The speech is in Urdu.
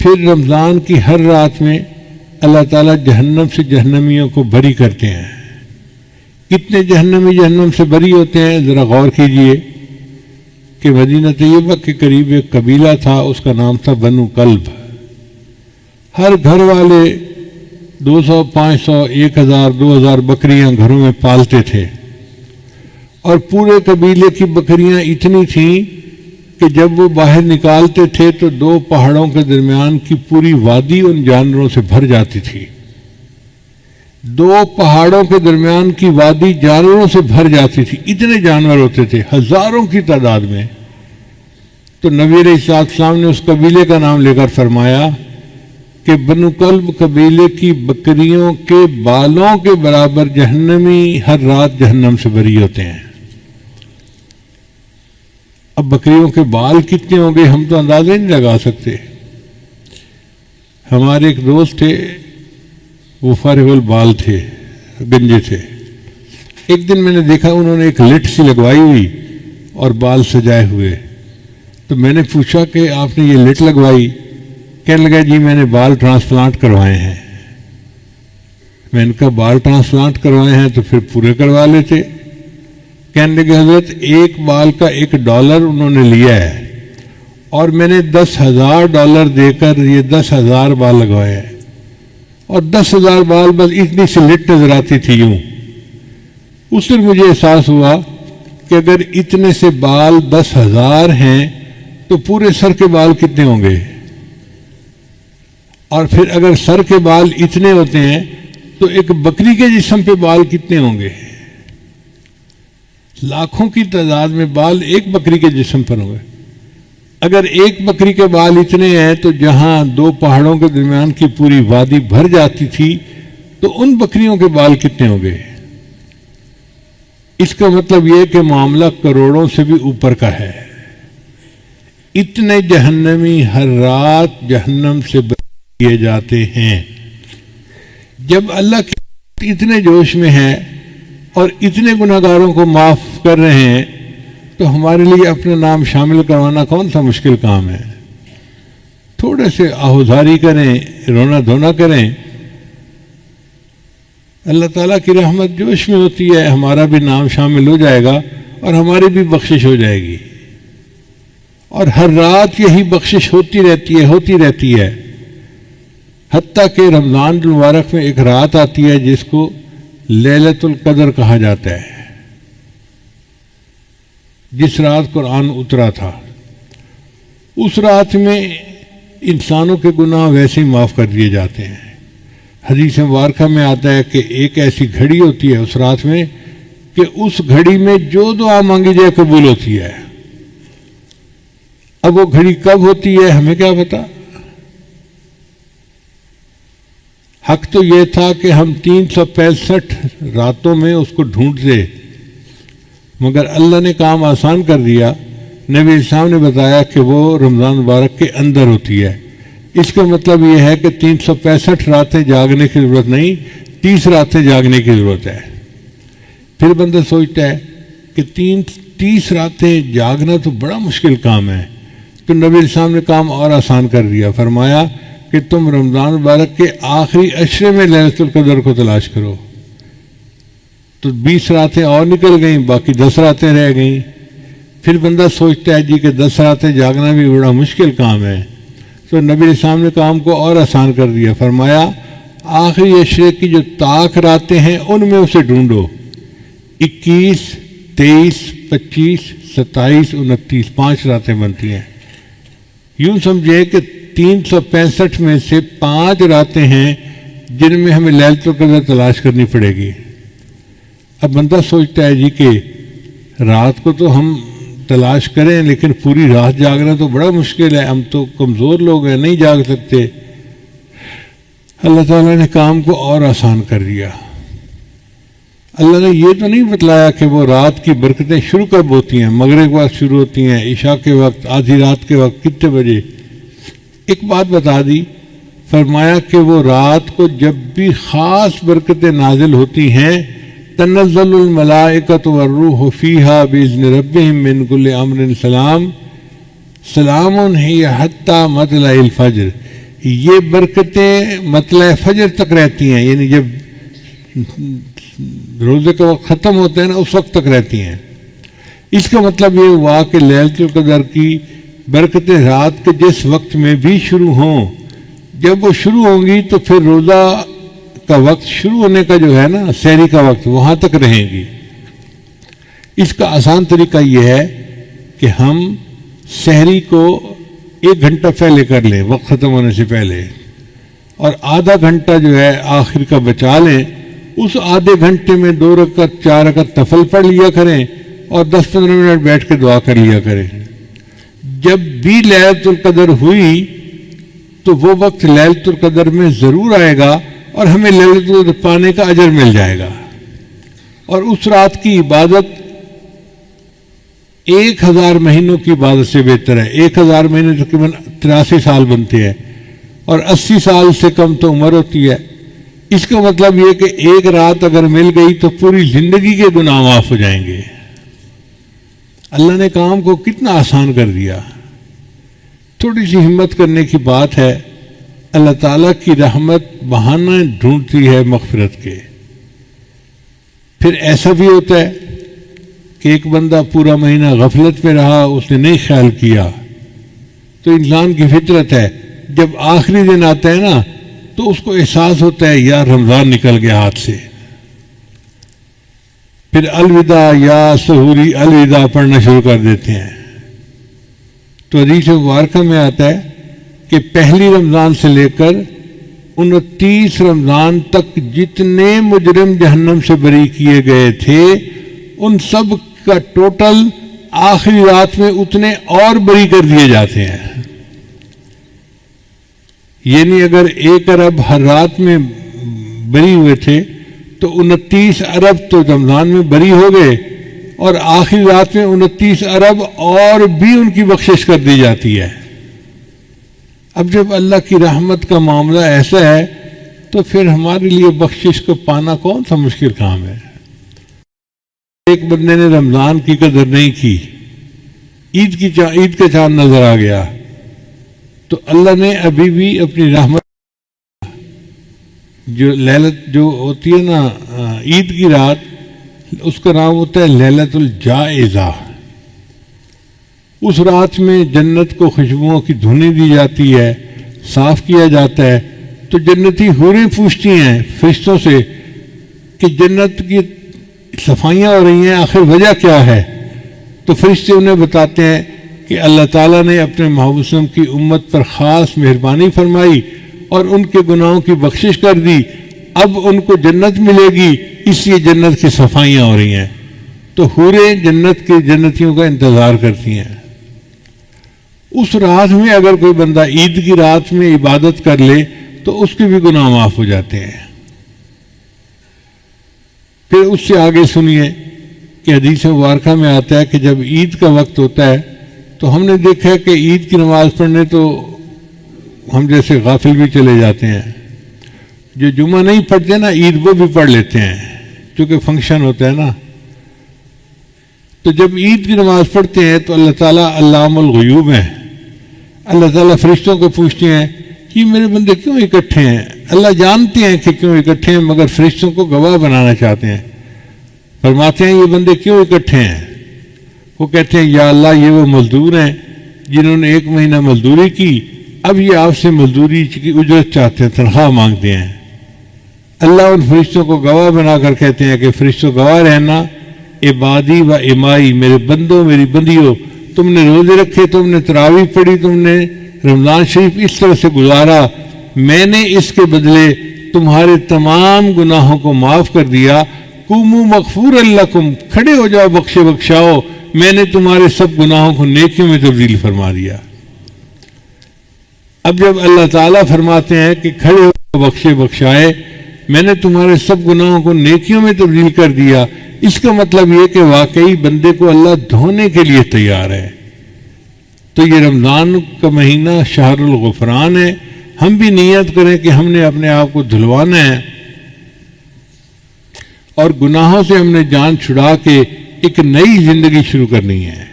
پھر رمضان کی ہر رات میں اللہ تعالیٰ جہنم سے جہنمیوں کو بری کرتے ہیں. کتنے جہنمی جہنم سے بری ہوتے ہیں ذرا غور کیجئے کہ مدینہ طیبہ کے قریب ایک قبیلہ تھا، اس کا نام تھا بنو کلب. ہر گھر والے 200 500 1000 2000 بکریاں گھروں میں پالتے تھے، اور پورے قبیلے کی بکریاں اتنی تھیں کہ جب وہ باہر نکالتے تھے تو 2 پہاڑوں کے درمیان کی پوری وادی ان جانوروں سے بھر جاتی تھی. 2 پہاڑوں کے درمیان کی وادی جانوروں سے بھر جاتی تھی، اتنے جانور ہوتے تھے ہزاروں کی تعداد میں. تو نبی علیہ السلام نے اس قبیلے کا نام لے کر فرمایا کہ بنو کلب قبیلے کی بکریوں کے بالوں کے برابر جہنمی ہر رات جہنم سے بری ہوتے ہیں. اب بکریوں کے بال کتنے ہوں گے ہم تو اندازہ نہیں لگا سکتے. ہمارے ایک دوست تھے، وہ فارغ البال تھے، گنجے تھے. ایک دن میں نے دیکھا انہوں نے ایک لٹ سی لگوائی ہوئی اور بال سجائے ہوئے. تو میں نے پوچھا کہ آپ نے یہ لٹ لگوائی؟ کہنے لگا جی میں نے بال ٹرانسپلانٹ کروائے ہیں. میں نے کہا بال ٹرانسپلانٹ کروائے ہیں تو پھر پورے کروا لیتے. کہنے لگے حضرت ایک بال کا $1 انہوں نے لیا ہے اور میں نے $10,000 دے کر یہ 10,000 بال لگوائے ہیں، اور 10,000 بال بس اتنی سی لٹ نظر آتی تھی یوں. اس دن مجھے احساس ہوا کہ اگر اتنے سے بال 10,000 ہیں تو پورے سر کے بال کتنے ہوں گے، اور پھر اگر سر کے بال اتنے ہوتے ہیں تو ایک بکری کے جسم پہ بال کتنے ہوں گے؟ لاکھوں کی تعداد میں بال ایک بکری کے جسم پر ہوں گے. اگر ایک بکری کے بال اتنے ہیں تو جہاں 2 پہاڑوں کے درمیان کی پوری وادی بھر جاتی تھی تو ان بکریوں کے بال کتنے ہوں گے؟ اس کا مطلب یہ کہ معاملہ کروڑوں سے بھی اوپر کا ہے. اتنے جہنمی ہر رات جہنم سے کیے جاتے ہیں. جب اللہ کے اتنے جوش میں ہے اور اتنے گناہگاروں کو معاف کر رہے ہیں تو ہمارے لیے اپنا نام شامل کروانا کون سا مشکل کام ہے؟ تھوڑے سے آہوزاری کریں، رونا دھونا کریں، اللہ تعالیٰ کی رحمت جوش میں ہوتی ہے، ہمارا بھی نام شامل ہو جائے گا اور ہماری بھی بخشش ہو جائے گی. اور ہر رات یہی بخشش ہوتی رہتی ہے حتیٰ کہ رمضان المبارک میں ایک رات آتی ہے جس کو لیلۃ القدر کہا جاتا ہے، جس رات قرآن اترا تھا. اس رات میں انسانوں کے گناہ ویسے ہی معاف کر دیے جاتے ہیں. حدیث مبارکہ میں آتا ہے کہ ایک ایسی گھڑی ہوتی ہے اس رات میں کہ اس گھڑی میں جو دعا مانگی جائے قبول ہوتی ہے. اب وہ گھڑی کب ہوتی ہے ہمیں کیا پتا؟ حق تو یہ تھا کہ ہم 365 راتوں میں اس کو ڈھونڈتے، مگر اللہ نے کام آسان کر دیا. نبی اسلام نے بتایا کہ وہ رمضان مبارک کے اندر ہوتی ہے. اس کا مطلب یہ ہے کہ 365 راتیں جاگنے کی ضرورت نہیں، 30 راتیں جاگنے کی ضرورت ہے. پھر بندہ سوچتا ہے کہ 30 راتیں جاگنا تو بڑا مشکل کام ہے. تو نبی اسلام نے کام اور آسان کر دیا. فرمایا کہ تم رمضان مبارک کے آخری عشرے میں لیلۃ القدر کو تلاش کرو. تو 20 راتیں اور نکل گئیں، باقی 10 راتیں رہ گئیں. پھر بندہ سوچتا ہے جی کہ 10 راتیں جاگنا بھی بڑا مشکل کام ہے. تو نبی اسلام نے کام کو اور آسان کر دیا. فرمایا آخری عشرے کی جو طاق راتیں ہیں ان میں اسے ڈھونڈو. 21 23 25 27 29 5 راتیں بنتی ہیں. یوں سمجھے کہ 365 میں سے 5 راتیں ہیں جن میں ہمیں لیلۃ القدر تلاش کرنی پڑے گی. اب بندہ سوچتا ہے جی کہ رات کو تو ہم تلاش کریں لیکن پوری رات جاگنا تو بڑا مشکل ہے، ہم تو کمزور لوگ ہیں، نہیں جاگ سکتے. اللہ تعالیٰ نے کام کو اور آسان کر دیا. اللہ نے یہ تو نہیں بتلایا کہ وہ رات کی برکتیں شروع کب ہوتی ہیں، مغرب کے وقت شروع ہوتی ہیں، عشاء کے وقت، آدھی رات کے وقت، کتنے بجے. ایک بات بتا دی. فرمایا کہ وہ رات کو جب بھی خاص برکتیں نازل ہوتی ہیں تنزل الملائکۃ والروح فیہا باذن ربہم من کل امر سلام سلام ہی حتی مطلع الفجر. یہ برکتیں مطلع فجر تک رہتی ہیں، یعنی جب روزے کا وقت ختم ہوتا ہے نا اس وقت تک رہتی ہیں۔ اس کا مطلب یہ ہوا کہ لیلۃ القدر کی برکتیں رات کے جس وقت میں بھی شروع ہوں، جب وہ شروع ہوں گی تو پھر روزہ کا وقت شروع ہونے کا جو ہے نا سحری کا وقت وہاں تک رہیں گی۔ اس کا آسان طریقہ یہ ہے کہ ہم سحری کو 1 گھنٹہ پہلے کر لیں، وقت ختم ہونے سے پہلے، اور آدھا گھنٹہ جو ہے آخر کا بچا لیں۔ اس آدھے گھنٹے میں 2 رکعت 4 رکعت نفل پڑھ لیا کریں اور 10-15 منٹ بیٹھ کے دعا کر لیا کریں۔ جب بھی لیلۃ القدر ہوئی تو وہ وقت لیلۃ القدر میں ضرور آئے گا اور ہمیں لیلۃ القدر پانے کا اجر مل جائے گا۔ اور اس رات کی عبادت 1000 مہینوں کی عبادت سے بہتر ہے۔ 1000 مہینے تقریباً 83 سال بنتے ہیں اور 80 سال سے کم تو عمر ہوتی ہے۔ اس کا مطلب یہ کہ ایک رات اگر مل گئی تو پوری زندگی کے گناہ معاف ہو جائیں گے۔ اللہ نے کام کو کتنا آسان کر دیا۔ تھوڑی سی ہمت کرنے کی بات ہے، اللہ تعالیٰ کی رحمت بہانہ ڈھونڈتی ہے مغفرت کے۔ پھر ایسا بھی ہوتا ہے کہ ایک بندہ پورا مہینہ غفلت میں رہا، اس نے نہیں خیال کیا، تو انسان کی فطرت ہے جب آخری دن آتا ہے نا تو اس کو احساس ہوتا ہے یار رمضان نکل گیا ہاتھ سے، پھر الوداع یا سحوری الوداع پڑھنا شروع کر دیتے ہیں۔ تو حدیث مبارکہ میں آتا ہے کہ پہلی رمضان سے لے کر 29 رمضان تک جتنے مجرم جہنم سے بری کیے گئے تھے ان سب کا ٹوٹل آخری رات میں اتنے اور بری کر دیے جاتے ہیں۔ یعنی اگر 1 ارب ہر رات میں بری ہوئے تھے تو 29 ارب تو رمضان میں بری ہو گئے، اور آخری رات میں 29 ارب اور بھی ان کی بخشش کر دی جاتی ہے۔ اب جب اللہ کی رحمت کا معاملہ ایسا ہے تو پھر ہمارے لیے بخشش کو پانا کون سا مشکل کام ہے۔ ایک بندے نے رمضان کی قدر نہیں کی، عید کا چاند نظر آ گیا، تو اللہ نے ابھی بھی اپنی رحمت جو لیلت جو ہوتی ہے نا عید کی رات، اس کا نام ہوتا ہے لیلۃ الجائزہ۔ اس رات میں جنت کو خوشبوؤں کی دھنی دی جاتی ہے، صاف کیا جاتا ہے، تو جنتی حوریں پوچھتی ہیں فرشتوں سے کہ جنت کی صفائیاں ہو رہی ہیں، آخر وجہ کیا ہے؟ تو فرشتے انہیں بتاتے ہیں کہ اللہ تعالیٰ نے اپنے محبوب وسلم کی امت پر خاص مہربانی فرمائی اور ان کے گناہوں کی بخشش کر دی، اب ان کو جنت ملے گی، اس لیے جنت کی صفائیاں ہو رہی ہیں۔ تو حوریں جنت کے جنتیوں کا انتظار کرتی ہیں۔ اس رات میں اگر کوئی بندہ عید کی رات میں عبادت کر لے تو اس کے بھی گناہ معاف ہو جاتے ہیں۔ پھر اس سے آگے سنیے کہ حدیث مبارکہ میں آتا ہے کہ جب عید کا وقت ہوتا ہے تو ہم نے دیکھا کہ عید کی نماز پڑھنے تو ہم جیسے غافل بھی چلے جاتے ہیں، جو جمعہ نہیں پڑھتے نا عید وہ بھی پڑھ لیتے ہیں چونکہ فنکشن ہوتا ہے نا۔ تو جب عید کی نماز پڑھتے ہیں تو اللہ تعالیٰ علام الغیوب ہیں، اللہ تعالیٰ فرشتوں کو پوچھتے ہیں کہ میرے بندے کیوں اکٹھے ہیں؟ اللہ جانتے ہیں کہ کیوں اکٹھے ہیں، مگر فرشتوں کو گواہ بنانا چاہتے ہیں۔ فرماتے ہیں یہ بندے کیوں اکٹھے ہیں؟ وہ کہتے ہیں یا اللہ یہ وہ مزدور ہیں جنہوں نے 1 مہینہ مزدوری کی، اب یہ آپ سے مزدوری کی اجرت چاہتے ہیں، تنخواہ مانگتے ہیں۔ اللہ ان فرشتوں کو گواہ بنا کر کہتے ہیں کہ فرشتوں گواہ رہنا، عبادی و امائی، میرے بندوں میری بندیوں، تم نے روزے رکھے، تم نے تراویح پڑھی، تم نے رمضان شریف اس طرح سے گزارا، میں نے اس کے بدلے تمہارے تمام گناہوں کو معاف کر دیا۔ قوموا مغفورا لکم، کھڑے ہو جاؤ بخشے بخشاؤ، میں نے تمہارے سب گناہوں کو نیکیوں میں تبدیل فرما دیا۔ اب جب اللہ تعالیٰ فرماتے ہیں کہ کھڑے ہو جاؤ بخشے بخشائے، میں نے تمہارے سب گناہوں کو نیکیوں میں تبدیل کر دیا، اس کا مطلب یہ کہ واقعی بندے کو اللہ دھونے کے لیے تیار ہے۔ تو یہ رمضان کا مہینہ شہر الغفران ہے، ہم بھی نیت کریں کہ ہم نے اپنے آپ کو دھلوانا ہے اور گناہوں سے ہم نے جان چھڑا کے ایک نئی زندگی شروع کرنی ہے۔